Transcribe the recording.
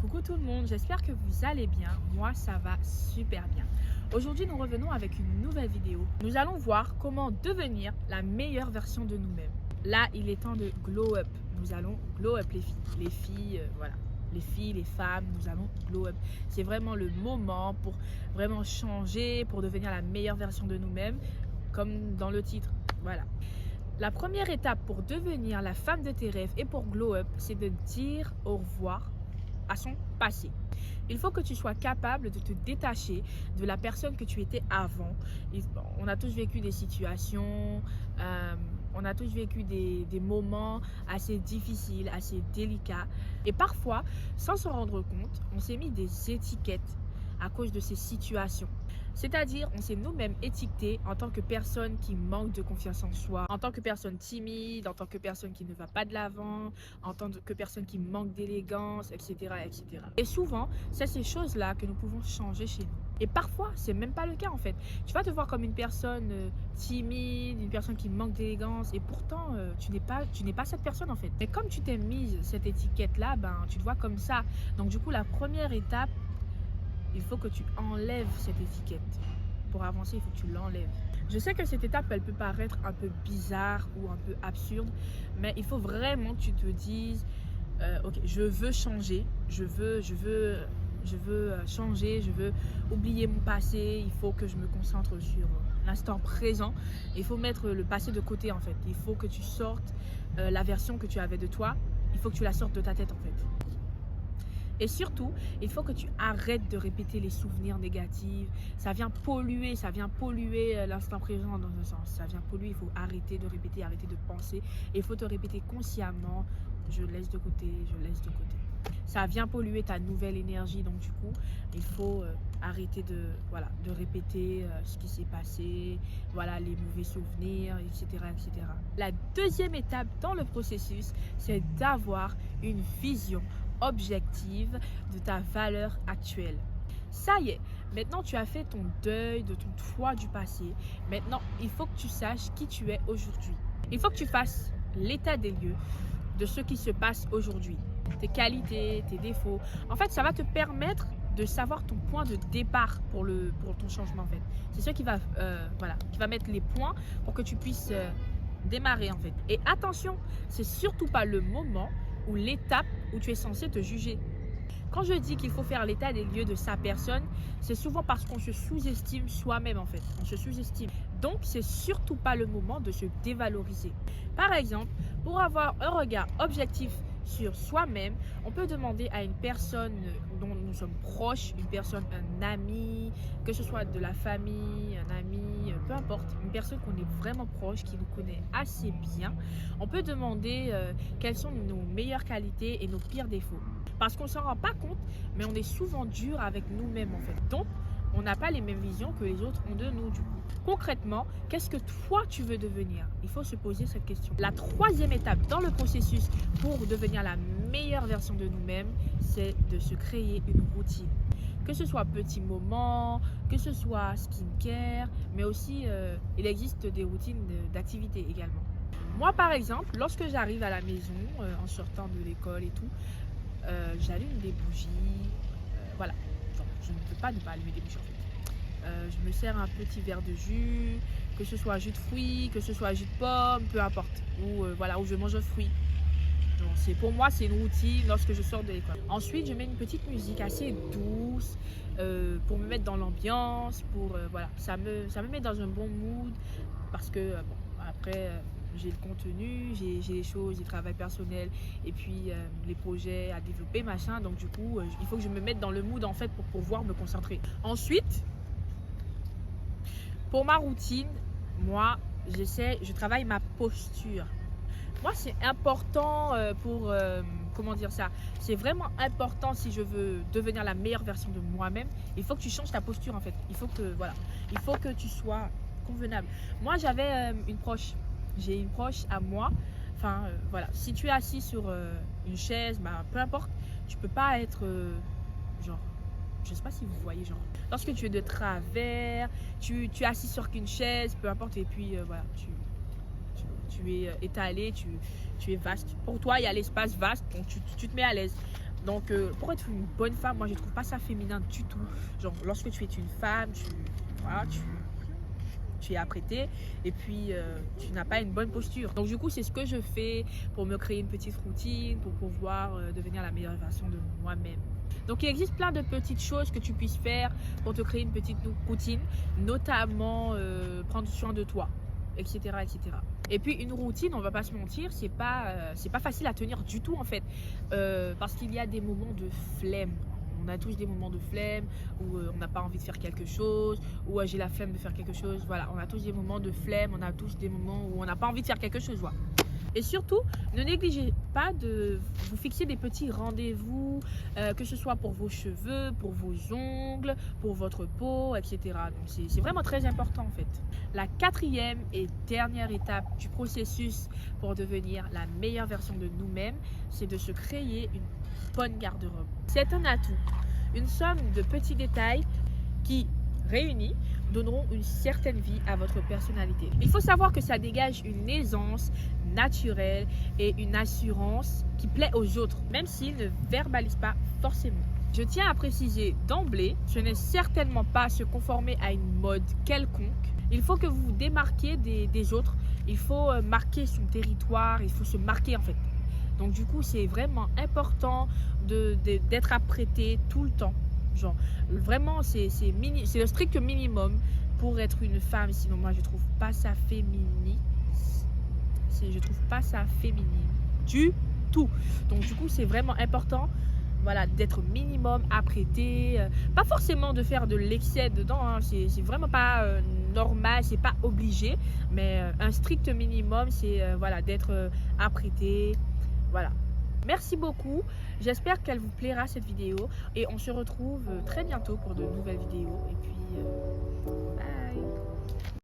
Coucou tout le monde, j'espère que vous allez bien. Moi, ça va super bien. Aujourd'hui, nous revenons avec une nouvelle vidéo. Nous allons voir comment devenir la meilleure version de nous-mêmes. Là, il est temps de glow up. Nous allons glow up les filles. Les filles, voilà. Les filles, les femmes, nous allons glow up. C'est vraiment le moment pour vraiment changer, pour devenir la meilleure version de nous-mêmes, comme dans le titre. Voilà. La première étape pour devenir la femme de tes rêves et pour glow up, c'est de dire au revoir à son passé. Il faut que tu sois capable de te détacher de la personne que tu étais avant. On a tous vécu des situations, on a tous vécu des moments assez difficiles, assez délicats. Et parfois, sans se rendre compte, on s'est mis des étiquettes à cause de ces situations. C'est-à-dire, on s'est nous-mêmes étiquetés en tant que personne qui manque de confiance en soi, en tant que personne timide, en tant que personne qui ne va pas de l'avant, en tant que personne qui manque d'élégance, etc., etc. Et souvent, c'est ces choses-là que nous pouvons changer chez nous. Et parfois, c'est même pas le cas en fait. Tu vas te voir comme une personne timide, une personne qui manque d'élégance, et pourtant, tu n'es pas cette personne en fait. Mais comme tu t'es mise cette étiquette-là, tu te vois comme ça. Donc du coup, la première étape, il faut que tu enlèves cette étiquette. Pour avancer, il faut que tu l'enlèves. Je sais que cette étape, elle peut paraître un peu bizarre ou un peu absurde, mais il faut vraiment que tu te dises ok, je veux changer, je veux changer, je veux oublier mon passé, il faut que je me concentre sur l'instant présent. Il faut mettre le passé de côté en fait. Il faut que tu sortes la version que tu avais de toi, il faut que tu la sortes de ta tête en fait. Et surtout, il faut que tu arrêtes de répéter les souvenirs négatifs. Ça vient polluer l'instant présent dans un sens. Ça vient polluer, il faut arrêter de répéter, arrêter de penser. Et il faut te répéter consciemment, je laisse de côté, je laisse de côté. Ça vient polluer ta nouvelle énergie, donc du coup, il faut arrêter de répéter ce qui s'est passé, les mauvais souvenirs, etc., etc. La deuxième étape dans le processus, c'est d'avoir une vision objective de ta valeur actuelle. Ça y est, maintenant tu as fait ton deuil de ton toi du passé. Maintenant, il faut que tu saches qui tu es aujourd'hui. Il faut que tu fasses l'état des lieux de ce qui se passe aujourd'hui. Tes qualités, tes défauts. En fait, ça va te permettre de savoir ton point de départ pour ton changement en fait. C'est ce qui va, qui va mettre les points pour que tu puisses démarrer en fait. Et attention, c'est surtout pas le moment ou l'étape où tu es censé te juger. Quand je dis qu'il faut faire l'état des lieux de sa personne, c'est souvent parce qu'on se sous-estime soi-même en fait. On se sous-estime. Donc, c'est surtout pas le moment de se dévaloriser. Par exemple, pour avoir un regard objectif sur soi-même, on peut demander à une personne dont nous sommes proches, une personne, un ami, que ce soit de la famille, un ami, peu importe, une personne qu'on est vraiment proche, qui nous connaît assez bien. On peut demander quelles sont nos meilleures qualités et nos pires défauts. Parce qu'on ne s'en rend pas compte, mais on est souvent dur avec nous-mêmes en fait. Donc, on n'a pas les mêmes visions que les autres ont de nous du coup. Concrètement, qu'est-ce que toi tu veux devenir? Il faut se poser cette question. La troisième étape dans le processus pour devenir la meilleure version de nous-mêmes, c'est de se créer une routine. Que ce soit petits moments, que ce soit skincare, mais aussi il existe des routines d'activité également. Moi par exemple, lorsque j'arrive à la maison, en sortant de l'école et tout, j'allume des bougies, je ne peux pas ne pas allumer des bougies en fait. Je me sers un petit verre de jus, que ce soit jus de fruits, que ce soit jus de pomme, peu importe, ou je mange un fruit. Donc, pour moi, c'est une routine lorsque je sors de l'école. Ensuite, je mets une petite musique assez douce pour me mettre dans l'ambiance, ça me met dans un bon mood parce que après j'ai le contenu, j'ai les choses, j'ai le travail personnel et puis les projets à développer, machin. Donc du coup, il faut que je me mette dans le mood en fait pour pouvoir me concentrer. Ensuite, pour ma routine, moi, je travaille ma posture. Moi, c'est important c'est vraiment important si je veux devenir la meilleure version de moi-même. Il faut que tu changes ta posture en fait. Il faut que tu sois convenable. Moi, j'avais j'ai une proche à moi. Si tu es assis sur une chaise, peu importe, tu peux pas être je sais pas si vous voyez, lorsque tu es de travers, tu es assis sur qu'une chaise, peu importe, et puis tu es étalé, tu es vaste. Pour toi, il y a l'espace vaste, donc tu te mets à l'aise. Donc pour être une bonne femme, moi je trouve pas ça féminin du tout. Genre lorsque tu es une femme, voilà, tu es apprêtée et puis tu n'as pas une bonne posture. Donc du coup c'est ce que je fais pour me créer une petite routine, pour pouvoir devenir la meilleure version de moi-même. Donc il existe plein de petites choses que tu puisses faire pour te créer une petite routine, notamment prendre soin de toi, etc., etc. Et puis une routine, on va pas se mentir, c'est pas facile à tenir du tout en fait, parce qu'il y a des moments de flemme. On a tous des moments de flemme où on n'a pas envie de faire quelque chose, où j'ai la flemme de faire quelque chose. Voilà, on a tous des moments de flemme, on a tous des moments où on n'a pas envie de faire quelque chose. Voilà. Et surtout, ne négligez pas de vous fixer des petits rendez-vous, que ce soit pour vos cheveux, pour vos ongles, pour votre peau, etc. Donc c'est vraiment très important en fait. La quatrième et dernière étape du processus pour devenir la meilleure version de nous-mêmes, c'est de se créer une bonne garde-robe. C'est un atout, une somme de petits détails qui, réunis, donneront une certaine vie à votre personnalité. Il faut savoir que ça dégage une aisance naturelle et une assurance qui plaît aux autres, même s'ils ne verbalisent pas forcément. Je tiens à préciser d'emblée, ce n'est certainement pas se conformer à une mode quelconque. Il faut que vous vous démarquiez des autres, il faut marquer son territoire, il faut se marquer en fait. Donc du coup, c'est vraiment important d'être apprêté tout le temps. Genre, vraiment, c'est le strict minimum pour être une femme. Sinon, moi, je trouve pas ça féminin. Je trouve pas ça féminine du tout. Donc, du coup, c'est vraiment important, voilà, d'être minimum apprêté. Pas forcément de faire de l'excès dedans. Hein. C'est vraiment pas normal, c'est pas obligé. Mais un strict minimum, c'est voilà, d'être apprêté. Voilà. Merci beaucoup, j'espère qu'elle vous plaira cette vidéo et on se retrouve très bientôt pour de nouvelles vidéos et puis